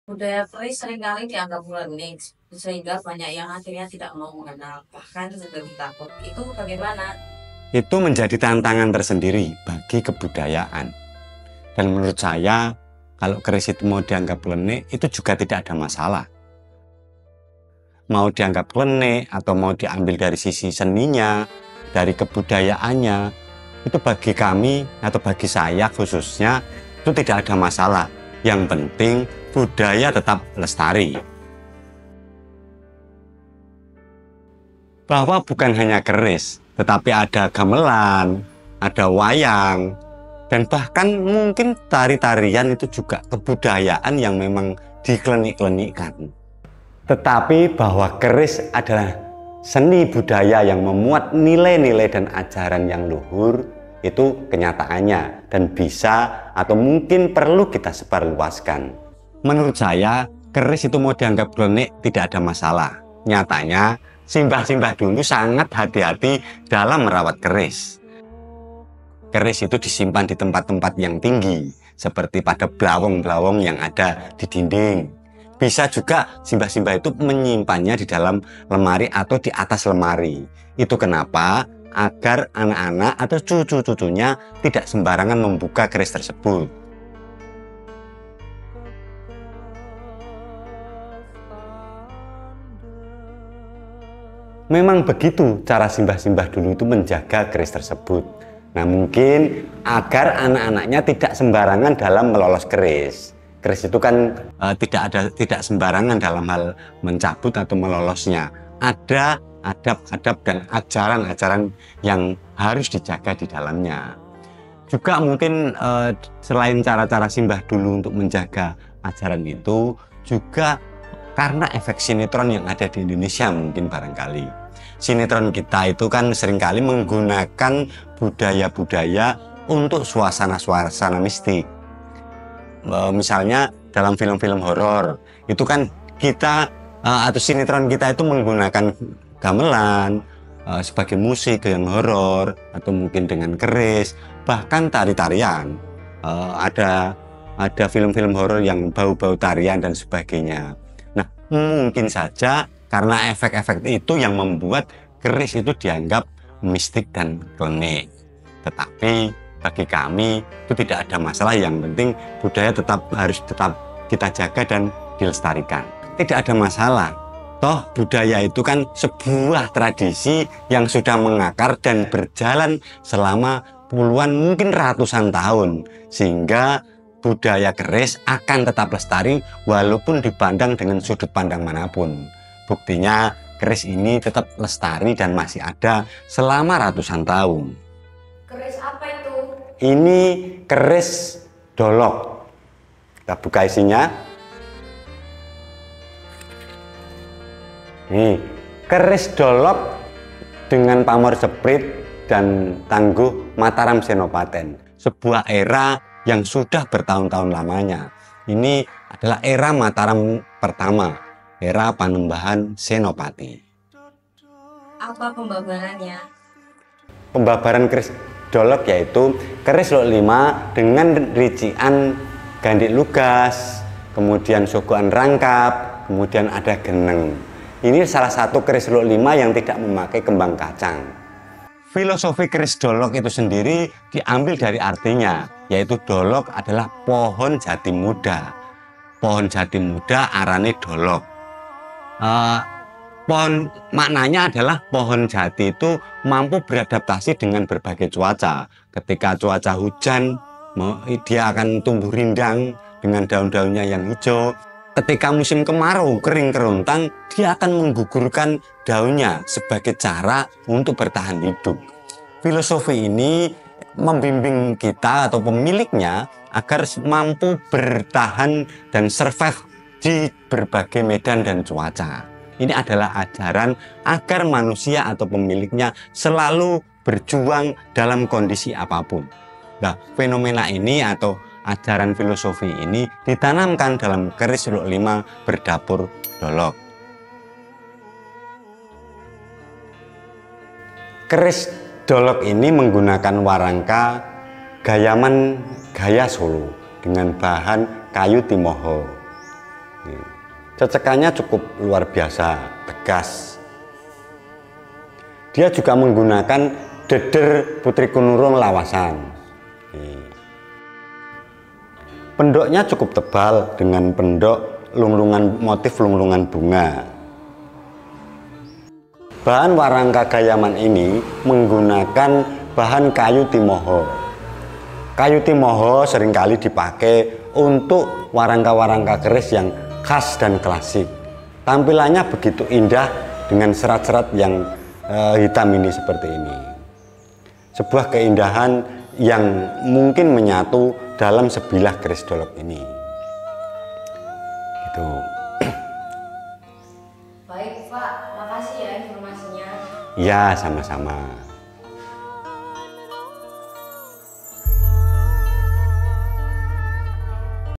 Budaya keris seringkali dianggap unik, sehingga banyak yang akhirnya tidak mau mengenal, bahkan lebih takut. Itu bagaimana? Itu menjadi tantangan tersendiri bagi kebudayaan. Dan menurut saya, kalau keris itu mau dianggap klenik, itu juga tidak ada masalah. Mau dianggap klenik atau mau diambil dari sisi seninya, dari kebudayaannya, itu bagi kami atau bagi saya khususnya, itu tidak ada masalah. Yang penting budaya tetap lestari. Bahwa bukan hanya keris, tetapi ada gamelan, ada wayang, dan bahkan mungkin tari-tarian itu juga kebudayaan yang memang diklenik-klenikkan. Tetapi bahwa keris adalah seni budaya yang memuat nilai-nilai dan ajaran yang luhur, itu kenyataannya dan bisa atau mungkin perlu kita sebarluaskan. Menurut saya, keris itu mau dianggap klenik tidak ada masalah. Nyatanya, simbah-simbah dulu sangat hati-hati dalam merawat keris. Keris itu disimpan di tempat-tempat yang tinggi, seperti pada blawong-blawong yang ada di dinding. Bisa juga simbah-simbah itu menyimpannya di dalam lemari atau di atas lemari. Itu kenapa? Agar anak-anak atau cucu-cucunya tidak sembarangan membuka keris tersebut. Memang begitu cara simbah-simbah dulu itu menjaga keris tersebut. Nah, mungkin agar anak-anaknya tidak sembarangan dalam melolos keris. Keris itu kan tidak sembarangan dalam hal mencabut atau melolosnya. Ada adab-adab dan ajaran-ajaran yang harus dijaga di dalamnya. Juga mungkin selain cara-cara simbah dulu untuk menjaga ajaran itu, juga karena efek sinetron yang ada di Indonesia mungkin barangkali. Sinetron kita itu kan seringkali menggunakan budaya-budaya untuk suasana-suasana mistik. Misalnya dalam film-film horor, itu kan kita atau sinetron kita itu menggunakan gamelan sebagai musik yang horor, atau mungkin dengan keris, bahkan tari-tarian. Ada film-film horor yang bau-bau tarian dan sebagainya. Nah, mungkin saja karena efek-efek itu yang membuat keris itu dianggap mistik dan klenik. Tetapi bagi kami itu tidak ada masalah, yang penting budaya harus tetap kita jaga dan dilestarikan. Tidak ada masalah. Toh budaya itu kan sebuah tradisi yang sudah mengakar dan berjalan selama puluhan mungkin ratusan tahun, sehingga budaya keris akan tetap lestari walaupun dipandang dengan sudut pandang manapun. Buktinya keris ini tetap lestari dan masih ada selama ratusan tahun. Keris apa itu? Ini keris dolok. Kita buka isinya. Nih, keris dolok dengan pamor jeprit dan tangguh Mataram Senopaten. Sebuah era yang sudah bertahun-tahun lamanya. Ini adalah era Mataram pertama, era Panembahan Senopati. Apa pembabarannya? Pembabaran keris dolok yaitu keris lok 5 dengan rician gandik lugas, kemudian suguhan rangkap, kemudian ada geneng. Ini salah satu keris lok 5 yang tidak memakai kembang kacang. Filosofi keris dolok itu sendiri diambil dari artinya, yaitu dolok adalah pohon jati muda. Pohon jati muda arane dolok. Pohon maknanya adalah pohon jati itu mampu beradaptasi dengan berbagai cuaca. Ketika cuaca hujan, dia akan tumbuh rindang dengan daun-daunnya yang hijau. Ketika musim kemarau, kering kerontang, dia akan menggugurkan daunnya sebagai cara untuk bertahan hidup. Filosofi ini membimbing kita atau pemiliknya agar mampu bertahan dan survive di berbagai medan dan cuaca. Ini adalah ajaran agar manusia atau pemiliknya selalu berjuang dalam kondisi apapun. Nah, fenomena ini atau ajaran filosofi ini ditanamkan dalam keris lok 5 berdapur dolok. Keris dolok ini menggunakan warangka gayaman gaya Solo dengan bahan kayu timoho. Cecekannya cukup luar biasa, tegas. Dia juga menggunakan deder Putri Kunurung lawasan. Pendoknya cukup tebal dengan pendok motif lunglungan bunga. Bahan warangka Gayaman ini menggunakan bahan kayu timoho. Kayu timoho seringkali dipakai untuk warangka-warangka keris yang khas dan klasik. Tampilannya begitu indah dengan serat-serat yang hitam ini seperti ini. Sebuah keindahan yang mungkin menyatu dalam sebilah keris dolok ini. Gitu. Baik Pak, makasih ya informasinya. Ya, sama-sama.